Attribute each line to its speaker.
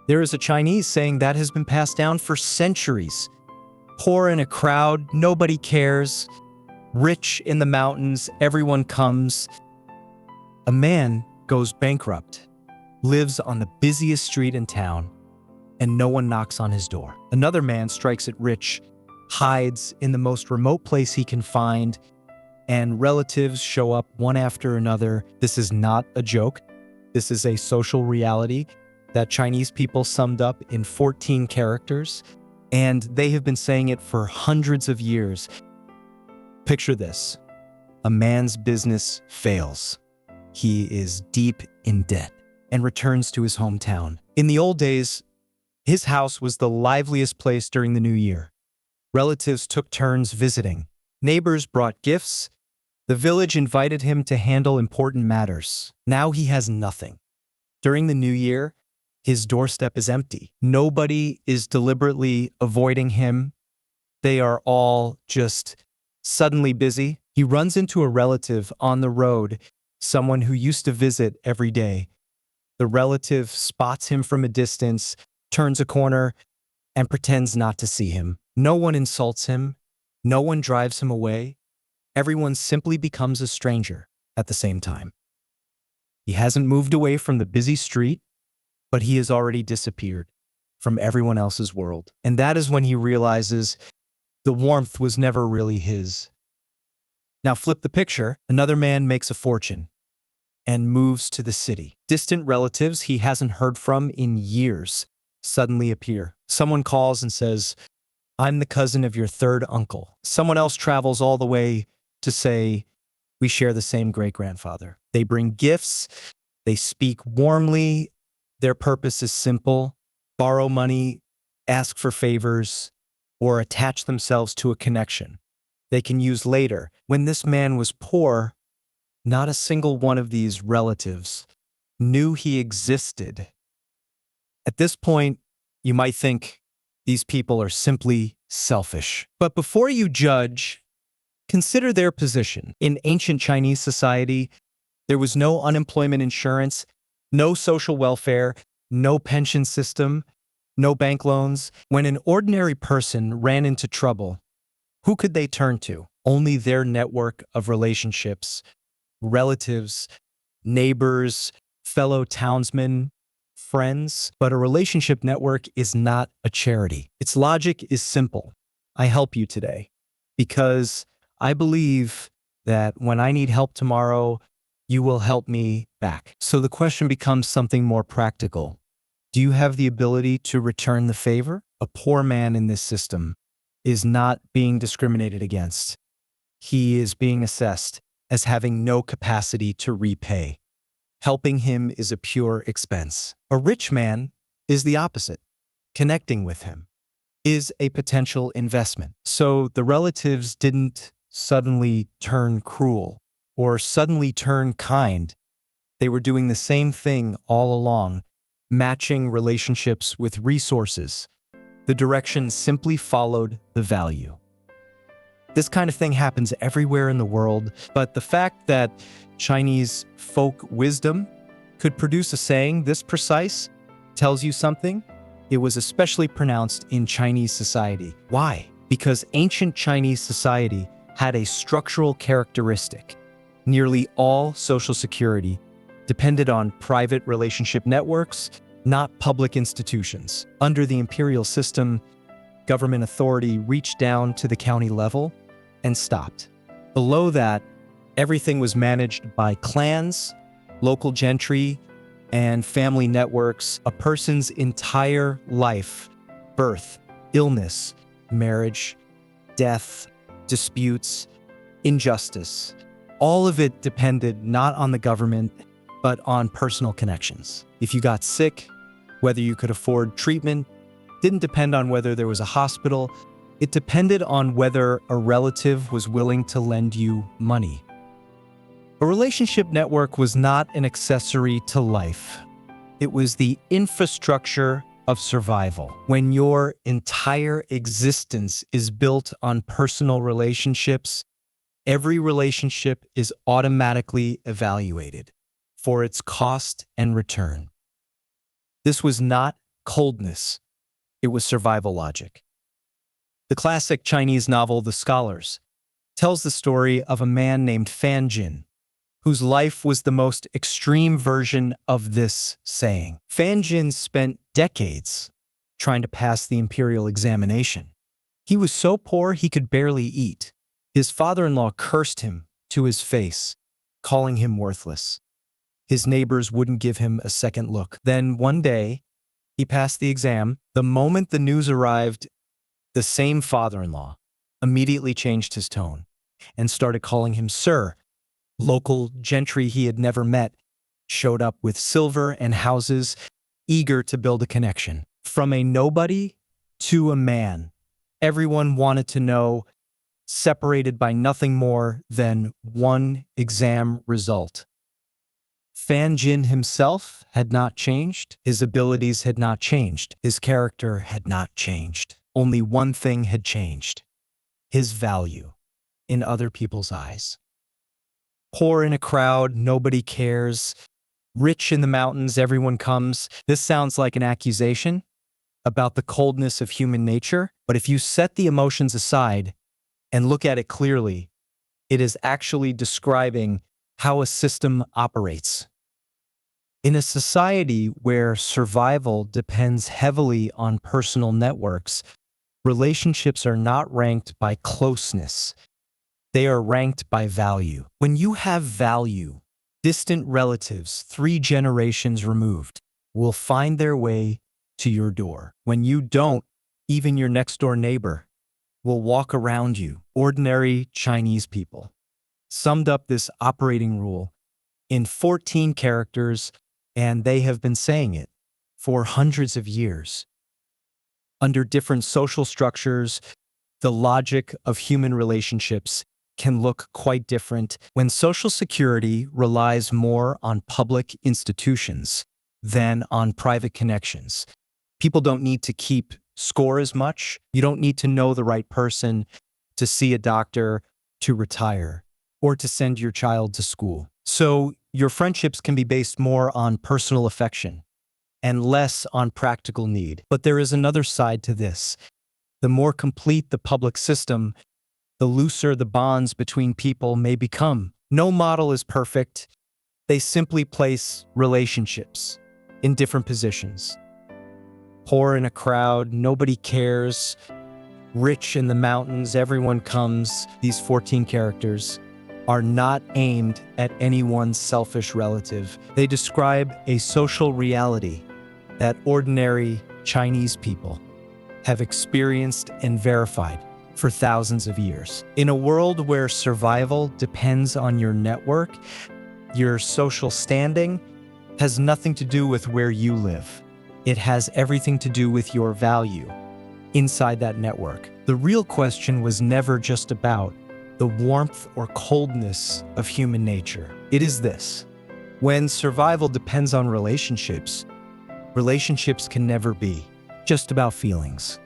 Speaker 1: There is a Chinese saying that has been passed down for centuries. Poor in a crowd, nobody cares. Rich in the mountains, everyone comes. A man goes bankrupt, lives on the busiest street in town, and no one knocks on his door. Another man strikes it rich, hides in the most remote place he can find, and relatives show up one after another. This is not a joke. This is a social reality that Chinese people summed up in 14 characters, and they have been saying it for hundreds of years. Picture this. A man's business fails. He is deep in debt and returns to his hometown. In the old days, his house was the liveliest place during the new year. Relatives took turns visiting. Neighbors brought gifts. The village invited him to handle important matters. Now he has nothing. During the new year, his doorstep is empty. Nobody is deliberately avoiding him. They are all just suddenly busy. He runs into a relative on the road, someone who used to visit every day. The relative spots him from a distance, turns a corner, and pretends not to see him. No one insults him. No one drives him away. Everyone simply becomes a stranger at the same time. He hasn't moved away from the busy street, but he has already disappeared from everyone else's world. And that is when he realizes the warmth was never really his. Now flip the picture. Another man makes a fortune and moves to the city. Distant relatives he hasn't heard from in years suddenly appear. Someone calls and says, "I'm the cousin of your third uncle." Someone else travels all the way to say, "We share the same great-grandfather." They bring gifts. They speak warmly. Their purpose is simple: borrow money, ask for favors, or attach themselves to a connection they can use later. When this man was poor, not a single one of these relatives knew he existed. At this point, you might think these people are simply selfish. But before you judge, consider their position. In ancient Chinese society, there was no unemployment insurance, no social welfare, no pension system, no bank loans. When an ordinary person ran into trouble, who could they turn to? Only their network of relationships, relatives, neighbors, fellow townsmen, friends. But a relationship network is not a charity. Its logic is simple. I help you today because I believe that when I need help tomorrow, you will help me back. So the question becomes something more practical. Do you have the ability to return the favor? A poor man in this system is not being discriminated against. He is being assessed as having no capacity to repay. Helping him is a pure expense. A rich man is the opposite. Connecting with him is a potential investment. So the relatives didn't suddenly turn cruel or suddenly turn kind. They were doing the same thing all along, matching relationships with resources. The direction simply followed the value. This kind of thing happens everywhere in the world, but the fact that Chinese folk wisdom could produce a saying this precise tells you something. It was especially pronounced in Chinese society. Why? Because ancient Chinese society had a structural characteristic. Nearly all social security depended on private relationship networks, not public institutions. Under the imperial system, government authority reached down to the county level and stopped. Below that, everything was managed by clans, local gentry, and family networks. A person's entire life, birth, illness, marriage, death, disputes, injustice, all of it depended not on the government, but on personal connections. If you got sick, whether you could afford treatment, didn't depend on whether there was a hospital. It depended on whether a relative was willing to lend you money. A relationship network was not an accessory to life. It was the infrastructure of survival. When your entire existence is built on personal relationships, every relationship is automatically evaluated for its cost and return. This was not coldness. It was survival logic. The classic Chinese novel, The Scholars, tells the story of a man named Fan Jin, whose life was the most extreme version of this saying. Fan Jin spent decades trying to pass the imperial examination. He was so poor he could barely eat. His father-in-law cursed him to his face, calling him worthless. His neighbors wouldn't give him a second look. Then one day, he passed the exam. The moment the news arrived, the same father-in-law immediately changed his tone and started calling him sir. Local gentry he had never met showed up with silver and houses, eager to build a connection. From a nobody to a man, everyone wanted to know, separated by nothing more than one exam result. Fan Jin himself had not changed. His abilities had not changed. His character had not changed. Only one thing had changed: his value in other people's eyes. Poor in a crowd, nobody cares. Rich in the mountains, everyone comes. This sounds like an accusation about the coldness of human nature, but if you set the emotions aside and look at it clearly, it is actually describing how a system operates. In a society where survival depends heavily on personal networks, relationships are not ranked by closeness. They are ranked by value. When you have value, distant relatives 3 generations removed will find their way to your door. When you don't, even your next-door neighbor will walk around you. Ordinary Chinese people summed up this operating rule in 14 characters, and they have been saying it for hundreds of years. Under different social structures, the logic of human relationships can look quite different. When social security relies more on public institutions than on private connections, people don't need to keep score as much. You don't need to know the right person to see a doctor, to retire, or to send your child to school. So your friendships can be based more on personal affection and less on practical need. But there is another side to this. The more complete the public system, the looser the bonds between people may become. No model is perfect. They simply place relationships in different positions. Poor in a crowd, nobody cares. Rich in the mountains, everyone comes. These 14 characters are not aimed at any one selfish relative. They describe a social reality that ordinary Chinese people have experienced and verified for thousands of years. In a world where survival depends on your network, your social standing has nothing to do with where you live. It has everything to do with your value inside that network. The real question was never just about the warmth or coldness of human nature. It is this: when survival depends on relationships, relationships can never be just about feelings.